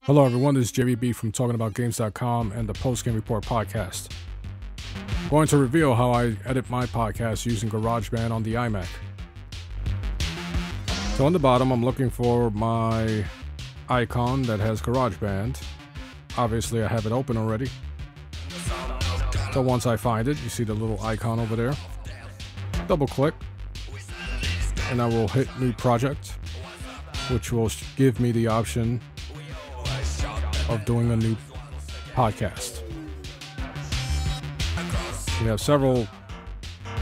Hello everyone, this is JBB from TalkingAboutGames.com and the Post Game Report podcast. I'm going to reveal how I edit my podcast using Garageband on the iMac. So on the bottom, I'm looking for my icon that has Garageband. Obviously, I have it open already. So once I find it, you see the little icon over there. Double click, and I will hit New Project, which will give me the option of doing a new podcast. We have several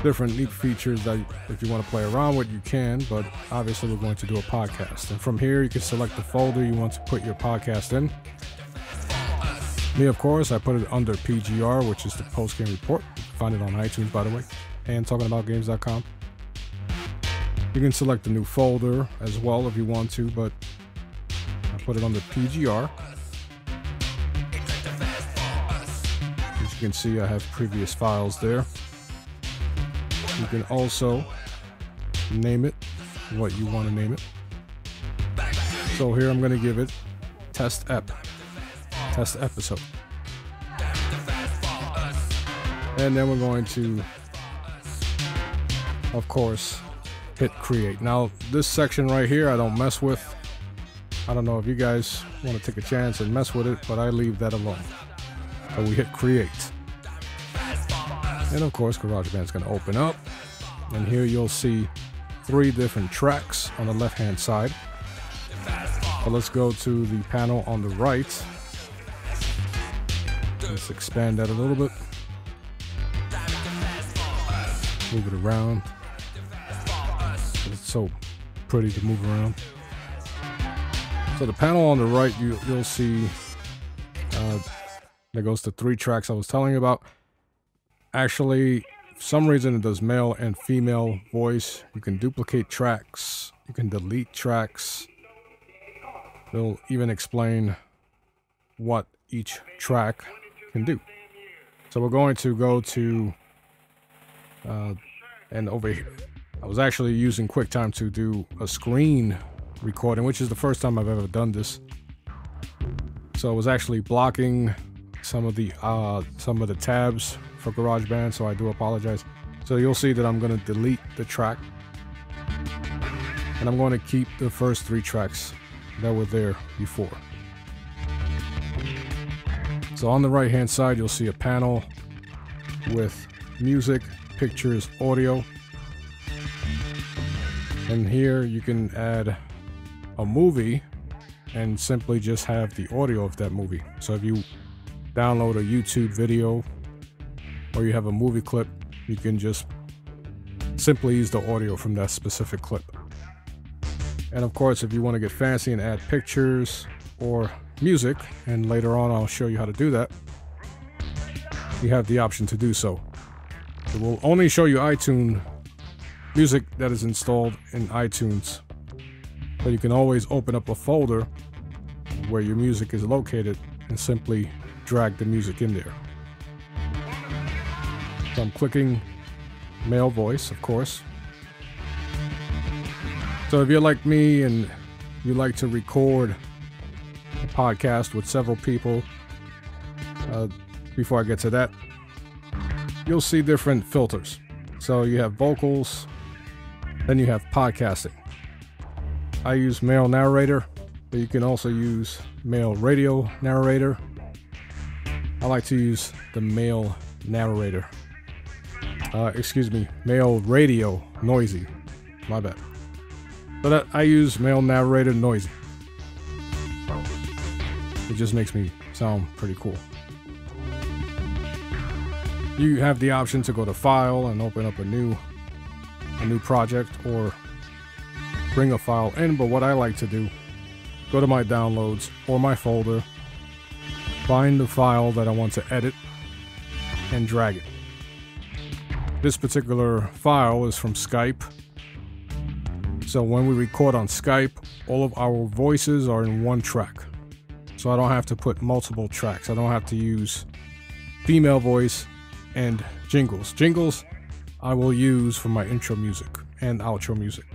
different neat features that if you want to play around with, you can, but obviously we're going to do a podcast. And from here, you can select the folder you want to put your podcast in. Me, of course, I put it under PGR, which is the Post Game Report. You can find it on iTunes, by the way, and TalkingAboutGames.com. You can select the new folder as well if you want to, but I put it under PGR. As you can see, I have previous files there. You can also name it what you want to name it. So here I'm going to give it test episode. And then we're going to, of course, hit create. Now this section right here I don't mess with. I don't know if you guys want to take a chance and mess with it, but I leave that alone. So we hit create. And of course GarageBand's going to open up. And here you'll see 3 different tracks on the left hand side. So let's go to the panel on the right. Let's expand that a little bit. Move it around. It's so pretty to move around. So the panel on the right, you'll see that goes to 3 tracks I was telling you about. Actually, for some reason it does male and female voice. You can duplicate tracks. You can delete tracks. It'll even explain what each track can do. So we're going to go to, and over here, I was actually using QuickTime to do a screen recording, which is the first time I've ever done this. So I was actually blocking some of the tabs for GarageBand, so I do apologize. So you'll see that I'm going to delete the track, and I'm going to keep the first 3 tracks that were there before. So on the right hand side, you'll see a panel with music, pictures, audio. And here you can add a movie and simply just have the audio of that movie. So if you download a YouTube video or you have a movie clip, you can just simply use the audio from that specific clip. And of course, if you want to get fancy and add pictures or music, and later on I'll show you how to do that, you have the option to do so. It will only show you iTunes music that is installed in iTunes, but you can always open up a folder where your music is located and simply drag the music in there. So I'm clicking male voice, of course. So if you're like me and you like to record a podcast with several people, before I get to that, you'll see different filters. So you have vocals, then you have podcasting. I use male narrator, but you can also use male radio narrator. I like to use the male narrator. Male radio noisy. My bad. But I use male narrator noisy. It just makes me sound pretty cool. You have the option to go to File and open up a new project or bring a file in, but what I like to do, go to my downloads or my folder, find the file that I want to edit, and drag it. This particular file is from Skype. So when we record on Skype, all of our voices are in one track. So I don't have to put multiple tracks. I don't have to use female voice and jingles. Jingles I will use for my intro music and outro music.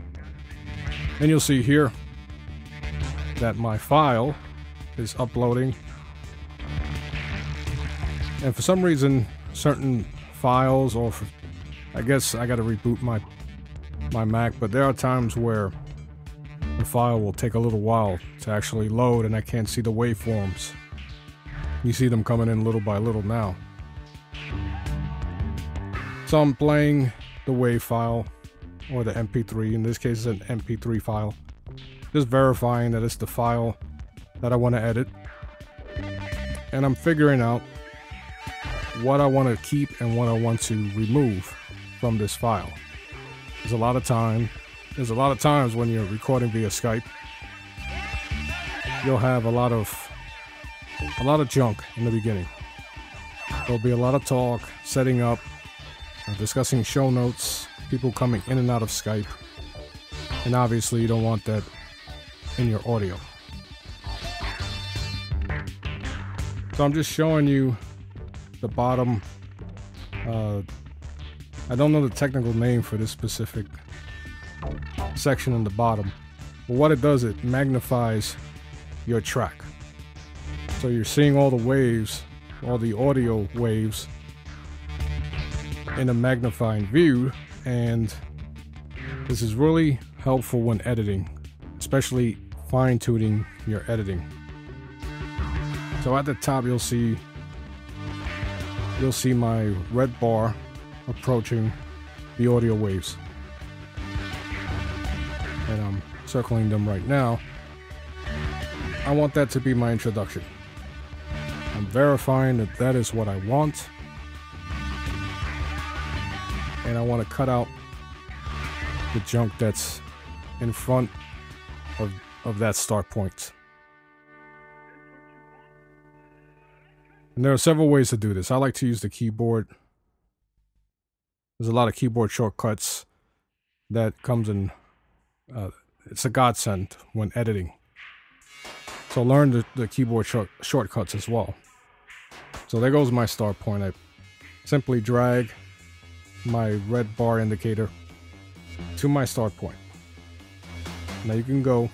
And you'll see here that my file is uploading. And for some reason, certain files, or I guess I gotta reboot my Mac, but there are times where the file will take a little while to actually load and I can't see the waveforms. You see them coming in little by little now. So I'm playing the WAV file, or the MP3, in this case it's an MP3 file. Just verifying that it's the file that I want to edit. And I'm figuring out what I want to keep and what I want to remove from this file. There's a lot of times when you're recording via Skype, you'll have a lot of junk in the beginning. There'll be a lot of talk, setting up, discussing show notes, people coming in and out of Skype, and obviously you don't want that in your audio. So I'm just showing you the bottom. I don't know the technical name for this specific section in the bottom, but what it does, it magnifies your track. So you're seeing all the waves, all the audio waves in a magnifying view, and this is really helpful when editing, especially fine-tuning your editing. So at the top you'll see my red bar approaching the audio waves, and I'm circling them right now. I want that to be my introduction. I'm verifying that that is what I want, and I want to cut out the junk that's in front of that start point. And there are several ways to do this. I like to use the keyboard. There's a lot of keyboard shortcuts that comes in. It's a godsend when editing. So learn the keyboard shortcuts as well. So there goes my start point. I simply drag my red bar indicator to my start point. Now you can go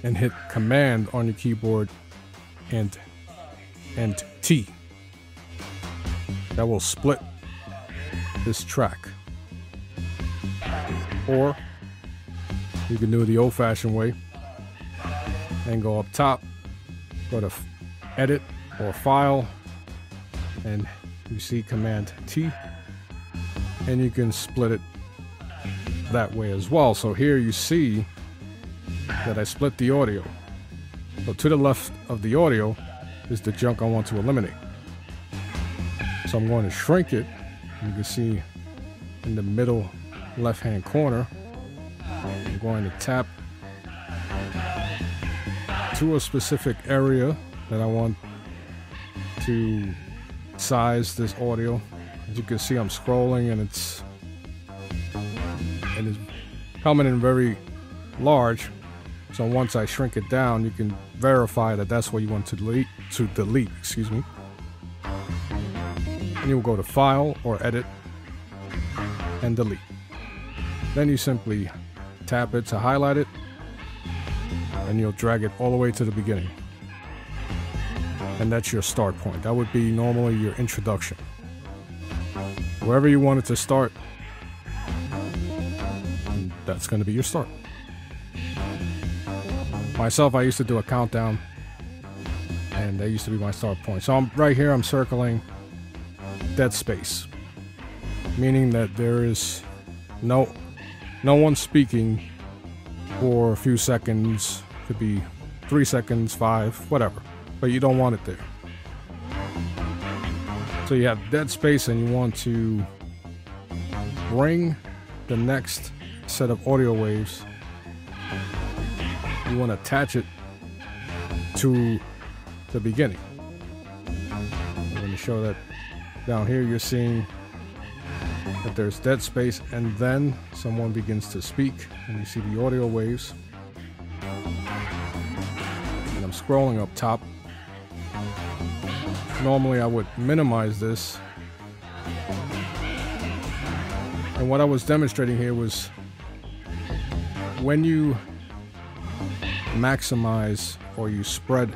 and hit Command on your keyboard and T. That will split this track. Or you can do it the old-fashioned way and go up top, go to Edit or File, and you see Command T, and you can split it that way as well. So here you see that I split the audio. So to the left of the audio is the junk I want to eliminate. So I'm going to shrink it. You can see in the middle left-hand corner, I'm going to tap to a specific area that I want to size this audio. As you can see, I'm scrolling and it's coming in very large. So once I shrink it down, you can verify that that's what you want to delete, excuse me. And you'll go to File or Edit and Delete. Then you simply tap it to highlight it, and you'll drag it all the way to the beginning. And that's your start point. That would be normally your introduction. Wherever you want it to start, that's going to be your start. Myself, I used to do a countdown, and that used to be my start point. So I'm right here, I'm circling dead space, meaning that there is no one speaking for a few seconds. Could be 3 seconds, 5, whatever, but you don't want it there. So you have dead space, and you want to bring the next set of audio waves. You want to attach it to the beginning. I'm going to show that down here. You're seeing that there's dead space, and then someone begins to speak, and you see the audio waves. And I'm scrolling up top. Normally I would minimize this, and what I was demonstrating here was when you maximize or you spread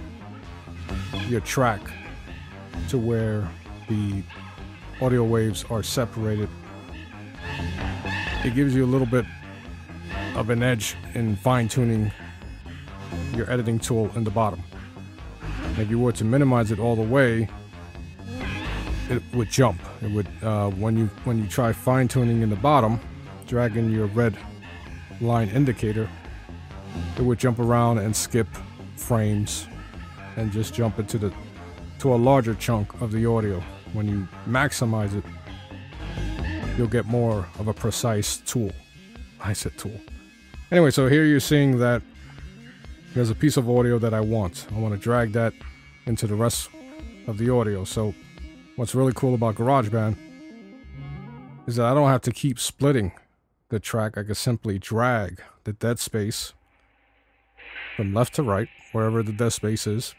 your track to where the audio waves are separated, it gives you a little bit of an edge in fine-tuning your editing tool in the bottom. If you were to minimize it all the way, it would jump. It would when you try fine-tuning in the bottom, dragging your red line indicator, it would jump around and skip frames and just jump into to a larger chunk of the audio. When you maximize it, you'll get more of a precise tool. I said tool. Anyway, so here you're seeing that there's a piece of audio that I want. I want to drag that into the rest of the audio. So what's really cool about GarageBand is that I don't have to keep splitting the track. I can simply drag the dead space from left to right, wherever the dead space is.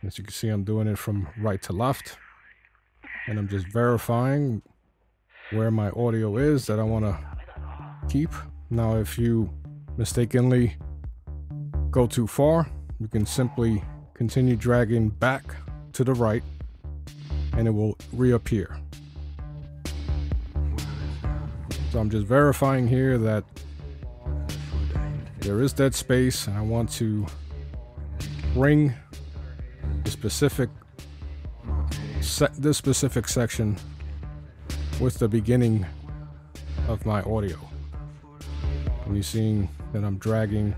As you can see, I'm doing it from right to left. And I'm just verifying where my audio is that I want to keep. Now, if you mistakenly go too far, you can simply continue dragging back to the right and it will reappear. So I'm just verifying here that there is dead space and I want to bring this specific section with the beginning of my audio. And you're seeing that I'm dragging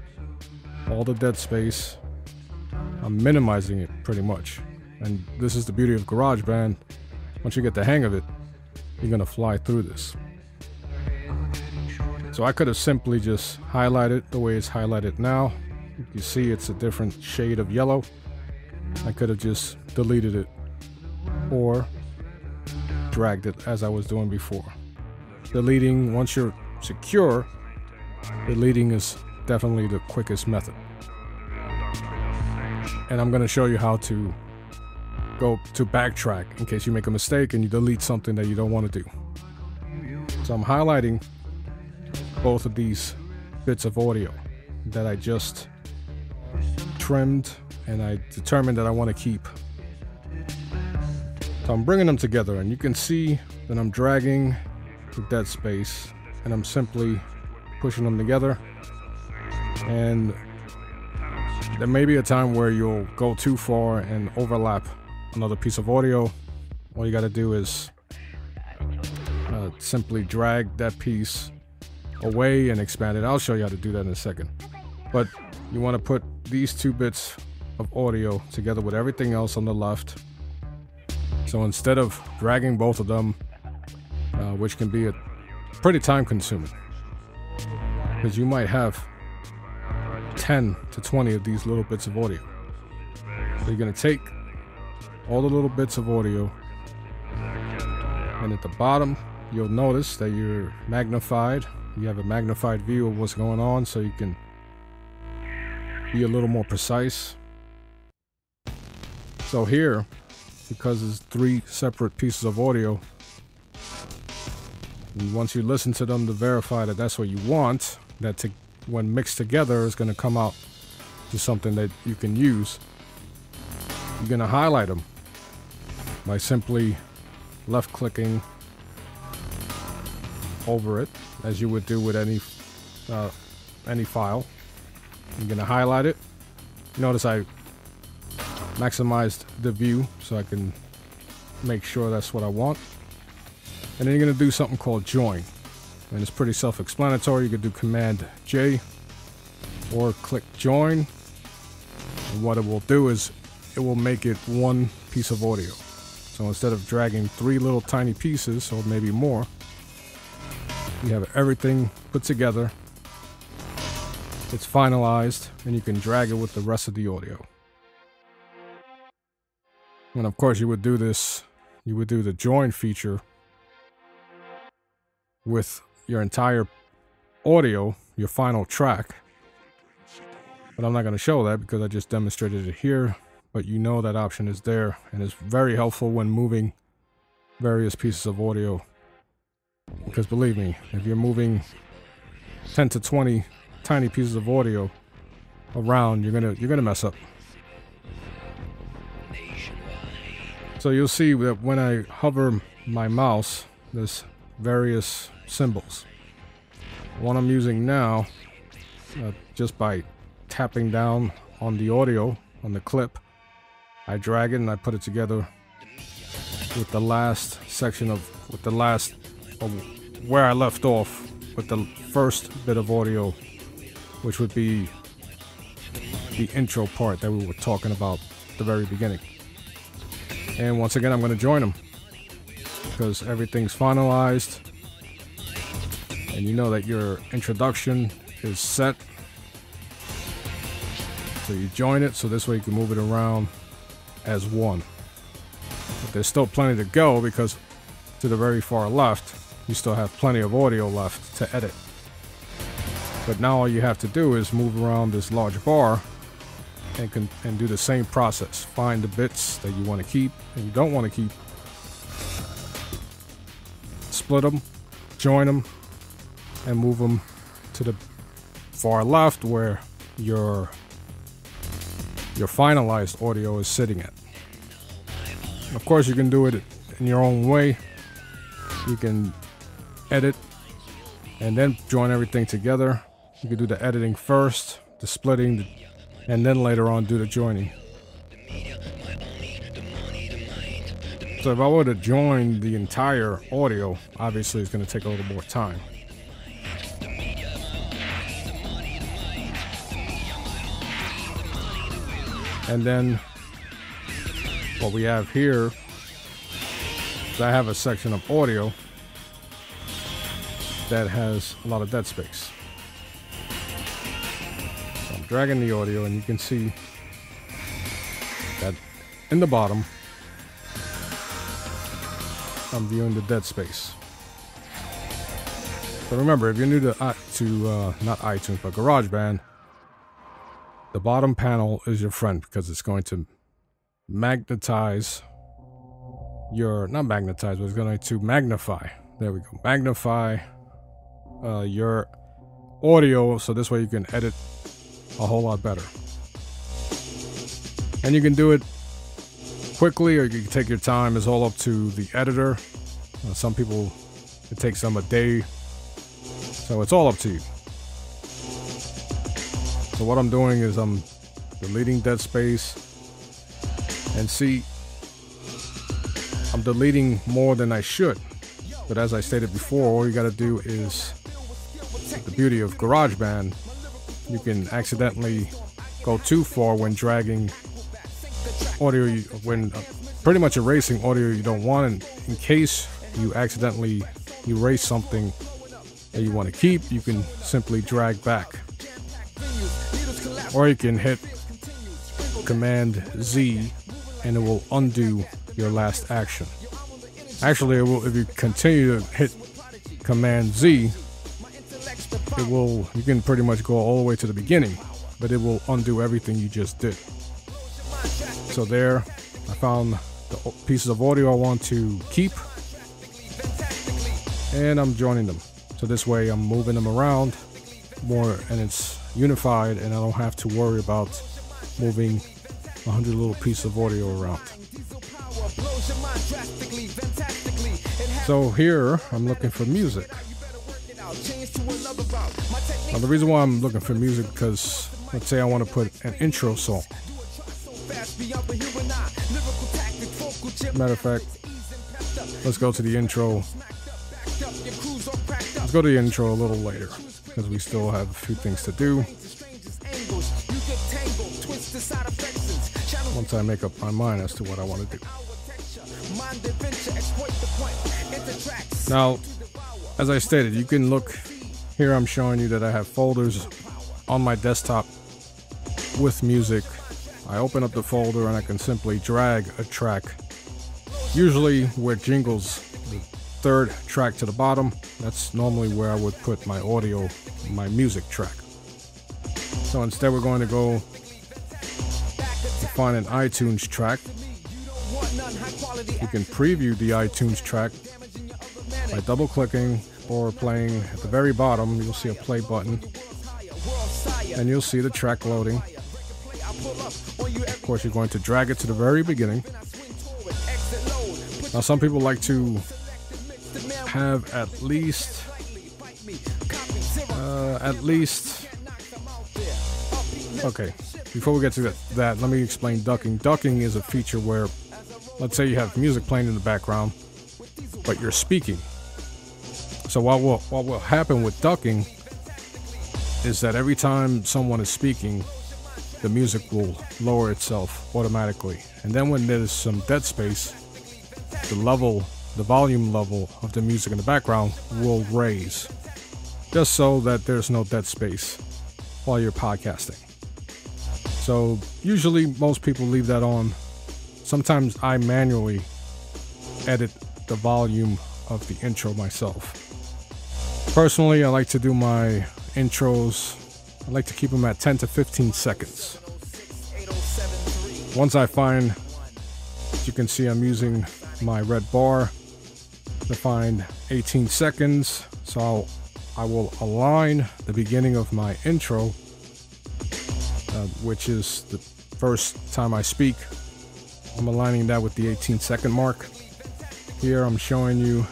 all the dead space. I'm minimizing it pretty much. And this is the beauty of GarageBand. Once you get the hang of it, you're gonna fly through this. So I could have simply just highlighted the way it's highlighted now. You see it's a different shade of yellow. I could have just deleted it or dragged it as I was doing before. Deleting, once you're secure, deleting is definitely the quickest method. And I'm going to show you how to go to backtrack in case you make a mistake and you delete something that you don't want to do. So I'm highlighting both of these bits of audio that I just trimmed and I determined that I want to keep. So I'm bringing them together and you can see that I'm dragging the dead space and I'm simply pushing them together. And there may be a time where you'll go too far and overlap another piece of audio. All you got to do is simply drag that piece away and expand it. I'll show you how to do that in a second. But you want to put these two bits of audio together with everything else on the left. So instead of dragging both of them, which can be pretty time consuming, because you might have 10 to 20 of these little bits of audio. So you're going to take all the little bits of audio, and at the bottom you'll notice that you're magnified. You have a magnified view of what's going on, so you can be a little more precise. So here, because it's 3 separate pieces of audio, and once you listen to them to verify that that's what you want, that when mixed together is going to come out to something that you can use, you're going to highlight them by simply left clicking over it, as you would do with any file. You're going to highlight it. Notice I maximized the view so I can make sure that's what I want. And then you're going to do something called join. And it's pretty self-explanatory. You could do Command J or click join. And what it will do is it will make it one piece of audio. So instead of dragging 3 little tiny pieces, or maybe more, you have everything put together. It's finalized, and you can drag it with the rest of the audio. And of course, you would do this, you would do the join feature with your entire audio, your final track. But I'm not going to show that because I just demonstrated it here. But you know that option is there, and it's very helpful when moving various pieces of audio. Because believe me, if you're moving 10 to 20 tiny pieces of audio, around, you're gonna mess up. So you'll see that when I hover my mouse, there's various symbols. The one I'm using now, just by tapping down on the audio, on the clip, I drag it and I put it together with the last section of, where I left off with the first bit of audio, which would be the intro part that we were talking about at the very beginning. And once again, I'm going to join them because everything's finalized and you know that your introduction is set. So you join it so this way you can move it around as one. But there's still plenty to go because to the very far left, you still have plenty of audio left to edit. But now all you have to do is move around this large bar and do the same process. Find the bits that you want to keep and you don't want to keep. Split them, join them, and move them to the far left where your finalized audio is sitting at. Of course, you can do it in your own way. You can edit and then join everything together. You can do the editing first, the splitting, and then later on do the joining. So if I were to join the entire audio, obviously it's going to take a little more time. And then what we have here is I have a section of audio that has a lot of dead space. So I'm dragging the audio and you can see that in the bottom I'm viewing the dead space. But remember, if you're new to not iTunes but GarageBand, the bottom panel is your friend because it's going to magnetize your, not magnetize, but it's going to magnify. There we go. Magnify your audio so this way you can edit a whole lot better. And you can do it quickly or you can take your time. It's all up to the editor. Some people, it takes them a day. So it's all up to you. So what I'm doing is I'm deleting dead space, and see, I'm deleting more than I should. But as I stated before, all you got to do is, the beauty of GarageBand, you can accidentally go too far when dragging audio, when pretty much erasing audio you don't want, and in case you accidentally erase something that you want to keep, you can simply drag back. Or you can hit Command Z and it will undo your last action. Actually, it will, if you continue to hit Command Z, it will, you can pretty much go all the way to the beginning, but it will undo everything you just did. So there, I found the pieces of audio I want to keep, and I'm joining them. So this way I'm moving them around more and it's unified and I don't have to worry about moving 100 little pieces of audio around. So here I'm looking for music. Now the reason why I'm looking for music, because let's say I want to put an intro song. Matter of fact, let's go to the intro. Let's go to the intro a little later because we still have a few things to do. Once I make up my mind as to what I want to do. Now, as I stated, you can look here. I'm showing you that I have folders on my desktop with music. I open up the folder and I can simply drag a track, usually where jingles, the third track to the bottom. That's normally where I would put my audio, my music track. So instead we're going to go find an iTunes track. You can preview the iTunes track by double clicking or playing at the very bottom. You'll see a play button. and you'll see the track loading. Of course, you're going to drag it to the very beginning. Now, some people like to have at least, okay, before we get to that, let me explain ducking. Ducking is a feature where, let's say you have music playing in the background, but you're speaking. So what will happen with ducking is that every time someone is speaking, the music will lower itself automatically. And then when there's some dead space, the volume level of the music in the background will raise, just so that there's no dead space while you're podcasting. So usually most people leave that on. Sometimes I manually edit the volume of the intro myself. Personally, I like to do my intros, I like to keep them at 10 to 15 seconds. Once I find, as you can see, I'm using my red bar to find 18 seconds. So I will align the beginning of my intro, which is the first time I speak. I'm aligning that with the 18-second mark. Here I'm showing you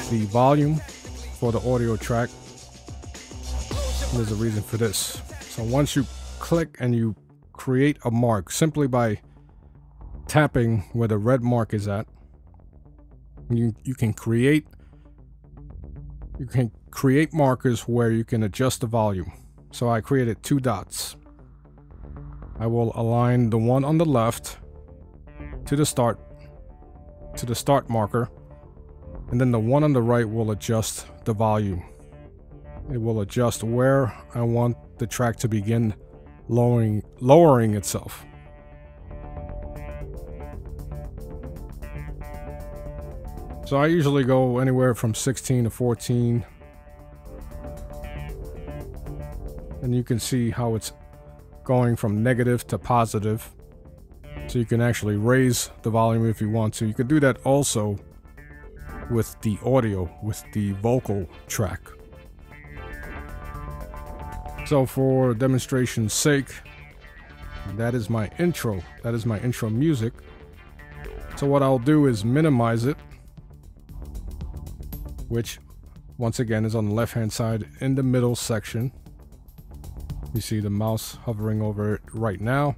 the volume for the audio track. There's a reason for this. So once you click and you create a mark simply by tapping where the red mark is at, you can create markers where you can adjust the volume. So I created 2 dots. I will align the one on the left to the start marker, and then the one on the right will adjust the volume. It will adjust where I want the track to begin lowering itself. So I usually go anywhere from 16 to 14. And you can see how it's going from negative to positive. So you can actually raise the volume if you want to. You could do that also with the audio, with the vocal track. So for demonstration's sake, that is my intro. That is my intro music. So what I'll do is minimize it, which once again is on the left hand side in the middle section. You see the mouse hovering over it right now.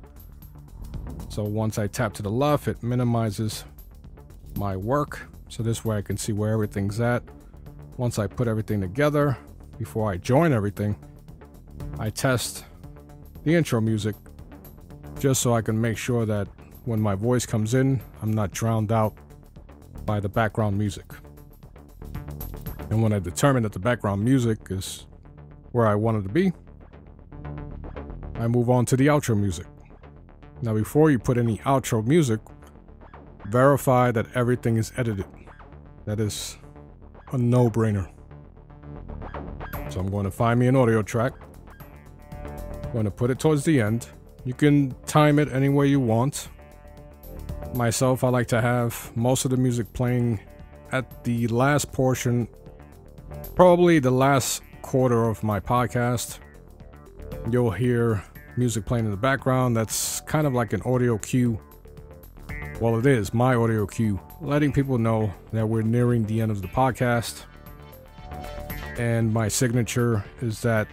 So once I tap to the left, it minimizes my work. So this way I can see where everything's at. Once I put everything together, before I join everything, I test the intro music just so I can make sure that when my voice comes in, I'm not drowned out by the background music. And when I determine that the background music is where I want it to be, I move on to the outro music. Now, before you put any outro music, verify that everything is edited. That is a no-brainer. So I'm going to find me an audio track. I'm going to put it towards the end. You can time it any way you want. Myself, I like to have most of the music playing at the last portion, probably the last quarter of my podcast. You'll hear music playing in the background. That's kind of like an audio cue. Well, it is my audio cue, letting people know that we're nearing the end of the podcast. And my signature is that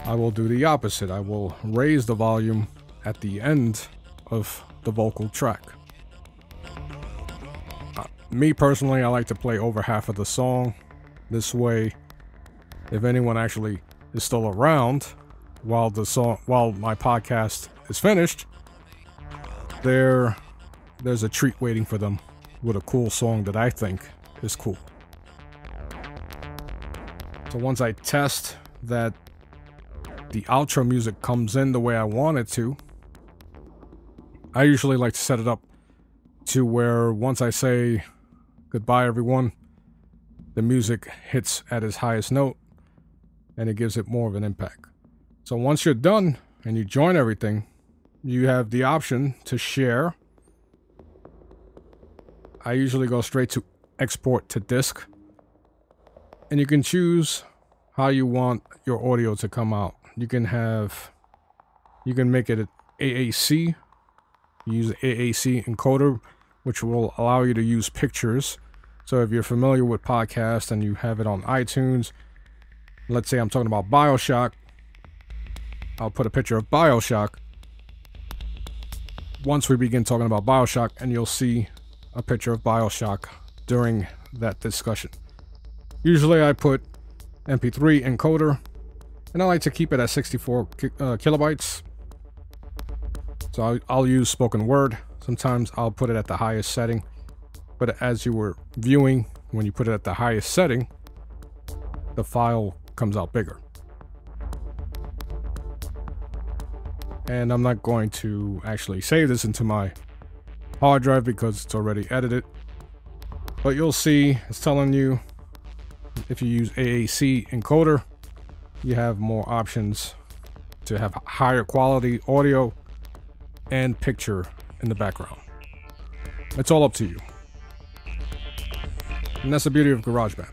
I will do the opposite. I will raise the volume at the end of the vocal track. Me personally, I like to play over half of the song. This way, if anyone actually is still around while my podcast is finished, there's a treat waiting for them with a cool song that I think is cool. So once I test that the outro music comes in the way I want it to, I usually like to set it up to where once I say goodbye everyone, the music hits at its highest note and it gives it more of an impact. So once you're done and you join everything, you have the option to share. I usually go straight to export to disk, and you can choose how you want your audio to come out. You can make it an AAC. Use an AAC encoder, which will allow you to use pictures. So if you're familiar with podcasts and you have it on iTunes, let's say I'm talking about BioShock, I'll put a picture of BioShock once we begin talking about BioShock, and you'll see a picture of BioShock during that discussion. Usually I put MP3 encoder, and I like to keep it at 64 kilobytes. So I'll use spoken word. Sometimes I'll put it at the highest setting, but as you were viewing, when you put it at the highest setting, the file comes out bigger. And I'm not going to actually save this into my hard drive because it's already edited. But you'll see it's telling you if you use AAC encoder, you have more options to have higher quality audio and picture in the background. It's all up to you. And that's the beauty of GarageBand.